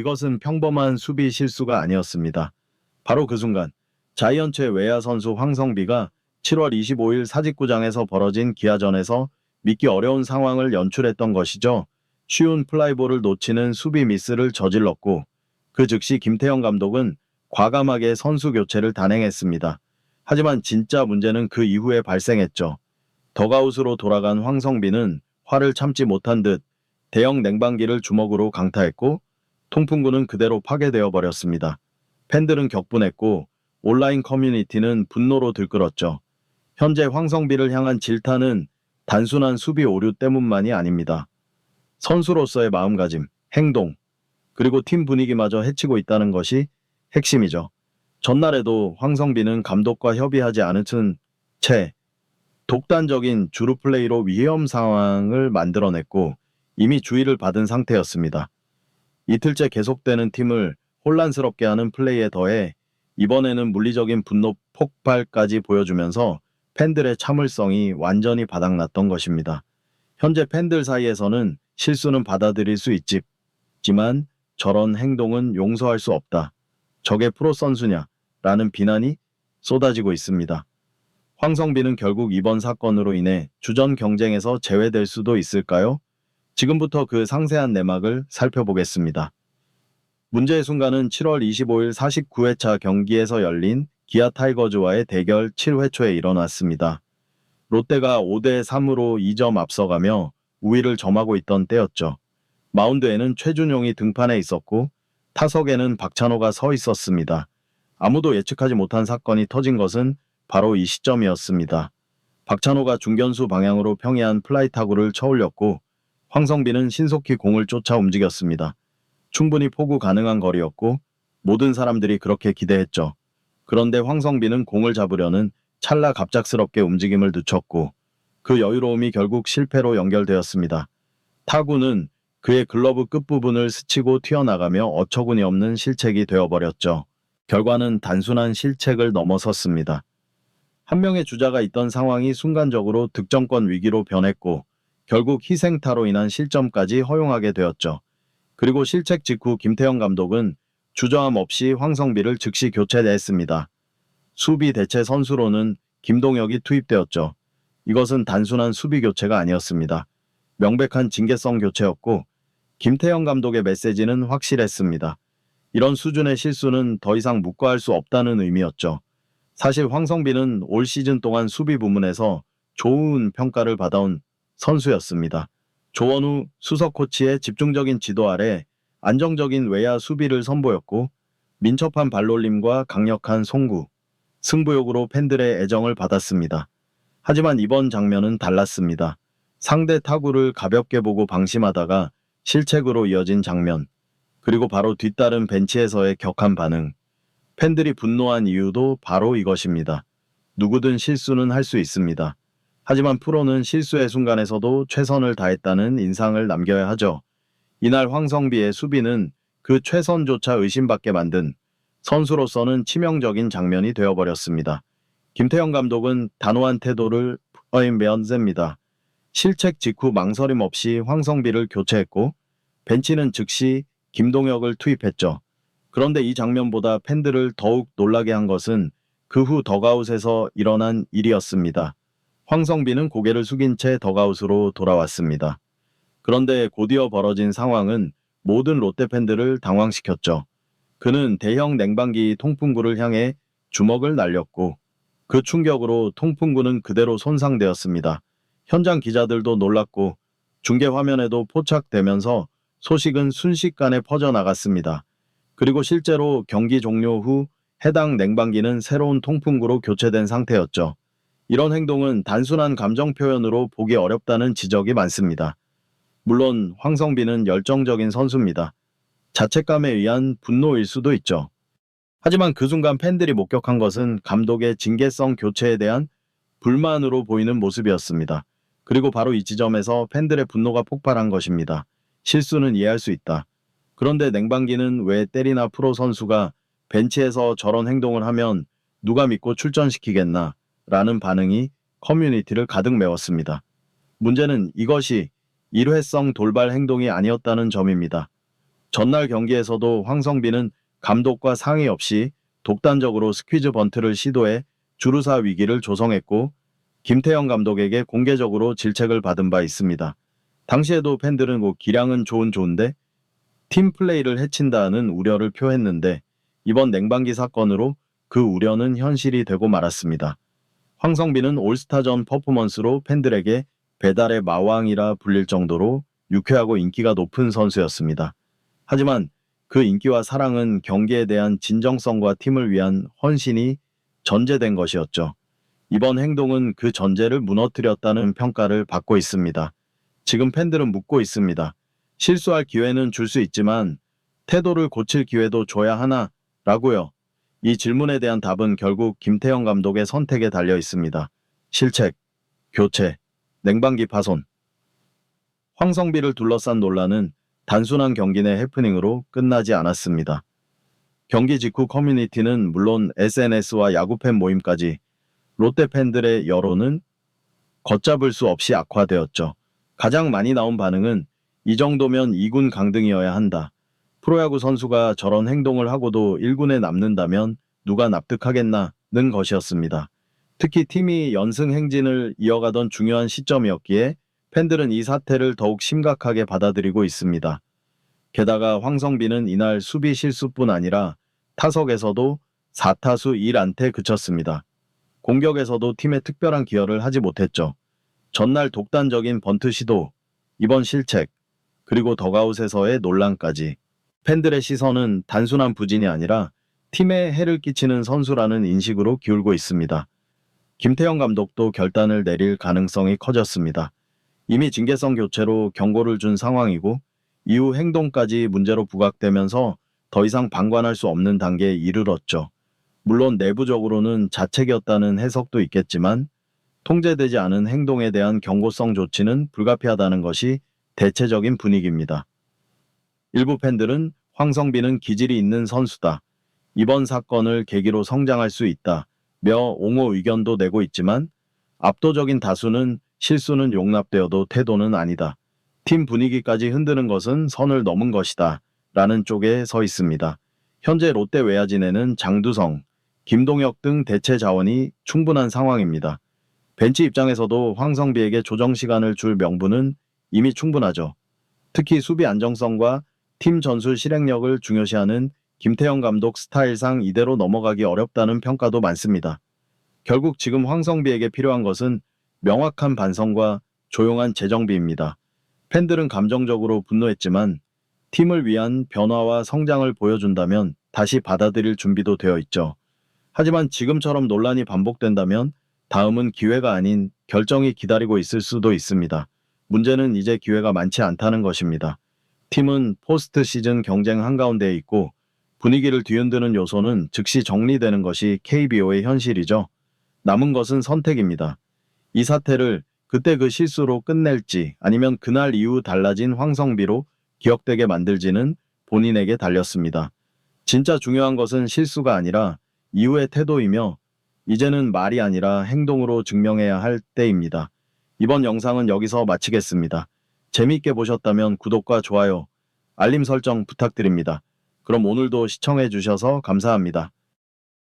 이것은 평범한 수비 실수가 아니었습니다. 바로 그 순간 자이언츠의 외야 선수 황성비가 7월 25일 사직구장에서 벌어진 기아전에서 믿기 어려운 상황을 연출했던 것이죠. 쉬운 플라이볼을 놓치는 수비 미스를 저질렀고 그 즉시 김태형 감독은 과감하게 선수 교체를 단행했습니다. 하지만 진짜 문제는 그 이후에 발생했죠. 덕아웃으로 돌아간 황성빈은 화를 참지 못한 듯 대형 냉방기를 주먹으로 강타했고 통풍구는 그대로 파괴되어 버렸습니다. 팬들은 격분했고 온라인 커뮤니티는 분노로 들끓었죠. 현재 황성빈을 향한 질타는 단순한 수비 오류 때문만이 아닙니다. 선수로서의 마음가짐, 행동, 그리고 팀 분위기마저 해치고 있다는 것이 핵심이죠. 전날에도 황성빈은 감독과 협의하지 않은 채 독단적인 주루 플레이로 위험 상황을 만들어냈고 이미 주의를 받은 상태였습니다. 이틀째 계속되는 팀을 혼란스럽게 하는 플레이에 더해 이번에는 물리적인 분노 폭발까지 보여주면서 팬들의 참을성이 완전히 바닥났던 것입니다. 현재 팬들 사이에서는 실수는 받아들일 수 있지만 저런 행동은 용서할 수 없다. 저게 프로 선수냐? 라는 비난이 쏟아지고 있습니다. 황성빈은 결국 이번 사건으로 인해 주전 경쟁에서 제외될 수도 있을까요? 지금부터 그 상세한 내막을 살펴보겠습니다. 문제의 순간은 7월 25일 49회차 경기에서 열린 기아 타이거즈와의 대결 7회 초에 일어났습니다. 롯데가 5대3으로 2점 앞서가며 우위를 점하고 있던 때였죠. 마운드에는 최준용이 등판해 있었고 타석에는 박찬호가 서 있었습니다. 아무도 예측하지 못한 사건이 터진 것은 바로 이 시점이었습니다. 박찬호가 중견수 방향으로 평이한 플라이 타구를 쳐올렸고 황성빈은 신속히 공을 쫓아 움직였습니다. 충분히 포구 가능한 거리였고 모든 사람들이 그렇게 기대했죠. 그런데 황성빈은 공을 잡으려는 찰나 갑작스럽게 움직임을 늦췄고 그 여유로움이 결국 실패로 연결되었습니다. 타구는 그의 글러브 끝부분을 스치고 튀어나가며 어처구니 없는 실책이 되어버렸죠. 결과는 단순한 실책을 넘어섰습니다. 한 명의 주자가 있던 상황이 순간적으로 득점권 위기로 변했고 결국 희생타로 인한 실점까지 허용하게 되었죠. 그리고 실책 직후 김태형 감독은 주저함 없이 황성비를 즉시 교체했습니다. 수비 대체 선수로는 김동혁이 투입되었죠. 이것은 단순한 수비 교체가 아니었습니다. 명백한 징계성 교체였고 김태형 감독의 메시지는 확실했습니다. 이런 수준의 실수는 더 이상 묵과할 수 없다는 의미였죠. 사실 황성빈은 올 시즌 동안 수비 부문에서 좋은 평가를 받아온 선수였습니다. 조원우 수석 코치의 집중적인 지도 아래 안정적인 외야 수비를 선보였고 민첩한 발놀림과 강력한 송구, 승부욕으로 팬들의 애정을 받았습니다. 하지만 이번 장면은 달랐습니다. 상대 타구를 가볍게 보고 방심하다가 실책으로 이어진 장면, 그리고 바로 뒤따른 벤치에서의 격한 반응. 팬들이 분노한 이유도 바로 이것입니다. 누구든 실수는 할 수 있습니다. 하지만 프로는 실수의 순간에서도 최선을 다했다는 인상을 남겨야 하죠. 이날 황성비의 수비는 그 최선조차 의심받게 만든 선수로서는 치명적인 장면이 되어버렸습니다. 김태형 감독은 단호한 태도를 면세입니다. 실책 직후 망설임 없이 황성비를 교체했고 벤치는 즉시 김동혁을 투입했죠. 그런데 이 장면보다 팬들을 더욱 놀라게 한 것은 그 후 덕아웃에서 일어난 일이었습니다. 황성빈은 고개를 숙인 채 덕아웃으로 돌아왔습니다. 그런데 곧이어 벌어진 상황은 모든 롯데 팬들을 당황시켰죠. 그는 대형 냉방기 통풍구를 향해 주먹을 날렸고 그 충격으로 통풍구는 그대로 손상되었습니다. 현장 기자들도 놀랐고 중계 화면에도 포착되면서 소식은 순식간에 퍼져나갔습니다. 그리고 실제로 경기 종료 후 해당 냉방기는 새로운 통풍구로 교체된 상태였죠. 이런 행동은 단순한 감정 표현으로 보기 어렵다는 지적이 많습니다. 물론 황성빈은 열정적인 선수입니다. 자책감에 의한 분노일 수도 있죠. 하지만 그 순간 팬들이 목격한 것은 감독의 징계성 교체에 대한 불만으로 보이는 모습이었습니다. 그리고 바로 이 지점에서 팬들의 분노가 폭발한 것입니다. 실수는 이해할 수 있다. 그런데 냉방기는 왜 때리나 프로 선수가 벤치에서 저런 행동을 하면 누가 믿고 출전시키겠나? 라는 반응이 커뮤니티를 가득 메웠습니다. 문제는 이것이 일회성 돌발 행동이 아니었다는 점입니다. 전날 경기에서도 황성빈은 감독과 상의 없이 독단적으로 스퀴즈 번트를 시도해 주루사 위기를 조성했고 김태형 감독에게 공개적으로 질책을 받은 바 있습니다. 당시에도 팬들은 기량은 좋은데 팀 플레이를 해친다는 우려를 표했는데 이번 냉방기 사건으로 그 우려는 현실이 되고 말았습니다. 황성빈은 올스타전 퍼포먼스로 팬들에게 배달의 마왕이라 불릴 정도로 유쾌하고 인기가 높은 선수였습니다. 하지만 그 인기와 사랑은 경기에 대한 진정성과 팀을 위한 헌신이 전제된 것이었죠. 이번 행동은 그 전제를 무너뜨렸다는 평가를 받고 있습니다. 지금 팬들은 묻고 있습니다. 실수할 기회는 줄 수 있지만 태도를 고칠 기회도 줘야 하나? 라고요. 이 질문에 대한 답은 결국 김태형 감독의 선택에 달려 있습니다. 실책, 교체, 냉방기 파손. 황성빈을 둘러싼 논란은 단순한 경기 내 해프닝으로 끝나지 않았습니다. 경기 직후 커뮤니티는 물론 SNS와 야구팬 모임까지 롯데 팬들의 여론은 걷잡을 수 없이 악화되었죠. 가장 많이 나온 반응은 이 정도면 2군 강등이어야 한다. 프로야구 선수가 저런 행동을 하고도 1군에 남는다면 누가 납득하겠나는 것이었습니다. 특히 팀이 연승 행진을 이어가던 중요한 시점이었기에 팬들은 이 사태를 더욱 심각하게 받아들이고 있습니다. 게다가 황성빈은 이날 수비 실수뿐 아니라 타석에서도 4타수 1안타에 그쳤습니다. 공격에서도 팀에 특별한 기여를 하지 못했죠. 전날 독단적인 번트 시도, 이번 실책, 그리고 덕아웃에서의 논란까지 팬들의 시선은 단순한 부진이 아니라 팀에 해를 끼치는 선수라는 인식으로 기울고 있습니다. 김태형 감독도 결단을 내릴 가능성이 커졌습니다. 이미 징계성 교체로 경고를 준 상황이고 이후 행동까지 문제로 부각되면서 더 이상 방관할 수 없는 단계에 이르렀죠. 물론 내부적으로는 자책이었다는 해석도 있겠지만 통제되지 않은 행동에 대한 경고성 조치는 불가피하다는 것이 대체적인 분위기입니다. 일부 팬들은 황성빈은 기질이 있는 선수다. 이번 사건을 계기로 성장할 수 있다며 옹호 의견도 내고 있지만 압도적인 다수는 실수는 용납되어도 태도는 아니다. 팀 분위기까지 흔드는 것은 선을 넘은 것이다. 라는 쪽에 서 있습니다. 현재 롯데 외야진에는 장두성, 김동혁 등 대체 자원이 충분한 상황입니다. 벤치 입장에서도 황성빈에게 조정 시간을 줄 명분은 이미 충분하죠. 특히 수비 안정성과 팀 전술 실행력을 중요시하는 김태형 감독 스타일상 이대로 넘어가기 어렵다는 평가도 많습니다. 결국 지금 황성빈에게 필요한 것은 명확한 반성과 조용한 재정비입니다. 팬들은 감정적으로 분노했지만 팀을 위한 변화와 성장을 보여준다면 다시 받아들일 준비도 되어 있죠. 하지만 지금처럼 논란이 반복된다면 다음은 기회가 아닌 결정이 기다리고 있을 수도 있습니다. 문제는 이제 기회가 많지 않다는 것입니다. 팀은 포스트 시즌 경쟁 한가운데에 있고 분위기를 뒤흔드는 요소는 즉시 정리되는 것이 KBO의 현실이죠. 남은 것은 선택입니다. 이 사태를 그때 그 실수로 끝낼지 아니면 그날 이후 달라진 황성빈으로 기억되게 만들지는 본인에게 달렸습니다. 진짜 중요한 것은 실수가 아니라 이후의 태도이며 이제는 말이 아니라 행동으로 증명해야 할 때입니다. 이번 영상은 여기서 마치겠습니다. 재미있게 보셨다면 구독과 좋아요, 알림 설정 부탁드립니다. 그럼 오늘도 시청해 주셔서 감사합니다.